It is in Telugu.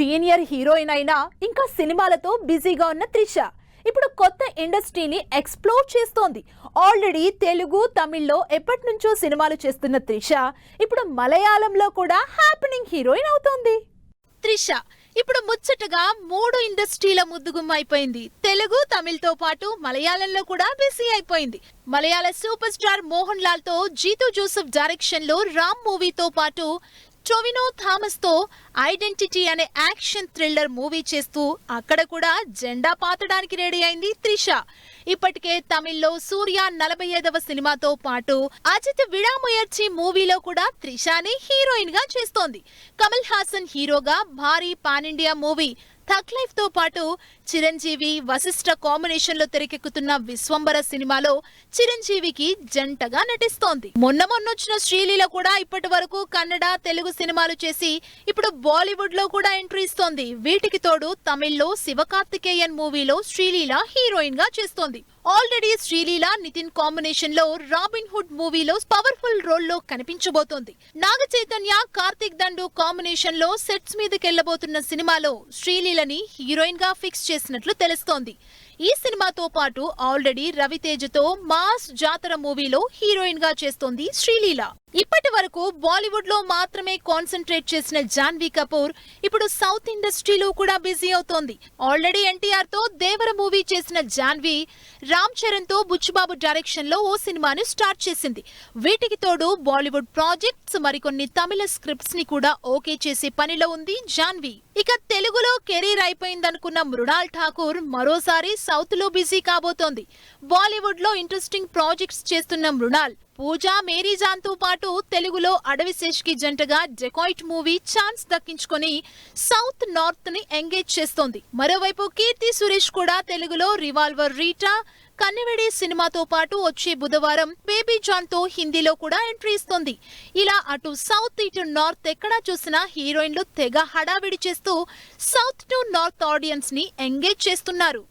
సీనియర్ హీరోయిన్ అయినా ఇంకా సినిమాలతో బిజీగా ఉన్న త్రిష ఇప్పుడు కొత్త ఇండస్ట్రీని ఎక్స్ప్లోర్ చేస్తోంది. ఆల్రెడీ తెలుగు, తమిళ్లో ఎప్పటి నుంచో సినిమాలు చేస్తున్న త్రిష ఇప్పుడు మలయాళంలో కూడా హ్యాపెనింగ్ హీరోయిన్ అవుతోంది. త్రిష ఇప్పుడు ముచ్చటగా 3 ఇండస్ట్రీల ముద్దుగుమ్మ అయిపోయింది. తెలుగు, తమిళ్తో పాటు మలయాళంలో కూడా బిజీ అయిపోయింది. మలయాళ సూపర్ స్టార్ మోహన్ లాల్ తో జీతూ జోసెఫ్ డైరెక్షన్ లో రామ్ మూవీతో పాటు టొవినో థామస్ తో ఐడెంటిటీ అనే యాక్షన్ థ్రిల్లర్ మూవీ చేస్తూ అక్కడ కూడా జెండా పాతడానికి రెడీ అయింది త్రిష. ఇప్పటికే తమిళ్లో సూర్య 45వ సినిమాతో పాటు అజిత్ విడాముయర్చి మూవీలో కూడా త్రిషాని హీరోయిన్ గా చేస్తోంది. కమల్ హాసన్ హీరోగా భారీ pan India movie tug life తో పాటు చిరంజీవి, వశిష్ఠ కాంబినేషన్ లో తెరకెక్కుతున్న విశ్వంబర సినిమాలో చిరంజీవికి జంటగా నటిస్తోంది. మొన్నొచ్చిన శ్రీలీల కూడా ఇప్పటి వరకు కన్నడ, తెలుగు సినిమాలు చేసి ఇప్పుడు బాలీవుడ్ లో కూడా ఎంట్రీ ఇస్తోంది. వీటికి తోడు తమిళ్లో శివకార్తికేయన్ మూవీలో శ్రీలీల హీరోయిన్ గా చేస్తోంది. ఆల్రెడీ శ్రీలీల, నితిన్ కాంబినేషన్ లో రాబిన్ హుడ్ మూవీలో పవర్ఫుల్ రోల్ లో కనిపించబోతోంది. నాగ చైతన్య, కార్తిక్ దండు కాంబినేషన్ లో సెట్స్ మీదకెళ్లబోతున్న సినిమాలో శ్రీలీలని హీరోయిన్ గా ఫిక్స్ చేసినట్లు తెలుస్తోంది. ఈ సినిమాతో పాటు ఆల్రెడీ రవితేజతో మాస్ జాతర మూవీలో హీరోయిన్ గా చేస్తోంది శ్రీలీల. ఇప్పటి వరకు బాలీవుడ్ లో మాత్రమే కాన్సన్ట్రేట్ చేసిన జాన్వీ కపూర్ ఇప్పుడు సౌత్ ఇండస్ట్రీలో కూడా బిజీ అవుతోంది. ఆల్రెడీ ఎన్టీఆర్ తో దేవర మూవీ చేసిన జాన్వీ రామ్ చరణ్ తో బుచ్చిబాబు డైరెక్షన్ లో ఓ సినిమాను స్టార్ట్ చేసింది. వీటికి తోడు బాలీవుడ్ ప్రాజెక్ట్స్, మరికొన్ని తమిళ స్క్రిప్ట్స్ ని కూడా ఓకే చేసే పనిలో ఉంది జాన్వీ. ఇక తెలుగులో కెరీర్ అయిపోయిందనుకున్న మృణాల్ ఠాకూర్ మరోసారి సౌత్ లో బిజీ కాబోతోంది. బాలీవుడ్ లో ఇంట్రెస్టింగ్ ప్రాజెక్ట్స్ చేస్తున్న మృణాల్ పూజా, మేరీ జాన్ తో పాటు తెలుగులో అడవిశేష్ కి జంటగా డెకాయిట్ మూవీ ఛాన్స్ దక్కించుకొని సౌత్ నార్త్ ని ఎంగేజ్ చేస్తోంది. మరోవైపు కీర్తి సురేష్ కూడా తెలుగులో రివాల్వర్ రీటా, కన్నెవెడి సినిమాతో పాటు వచ్చే బుధవారం బేబీ జాన్ తో హిందీలో కూడా ఎంట్రీ ఇస్తోంది. ఇలా అటు సౌత్, ఇటు నార్త్ ఎక్కడా చూసినా హీరోయిన్లు తెగ హడావిడి చేస్తూ సౌత్ టు నార్త్ ఆడియన్స్ ని ఎంగేజ్ చేస్తున్నారు.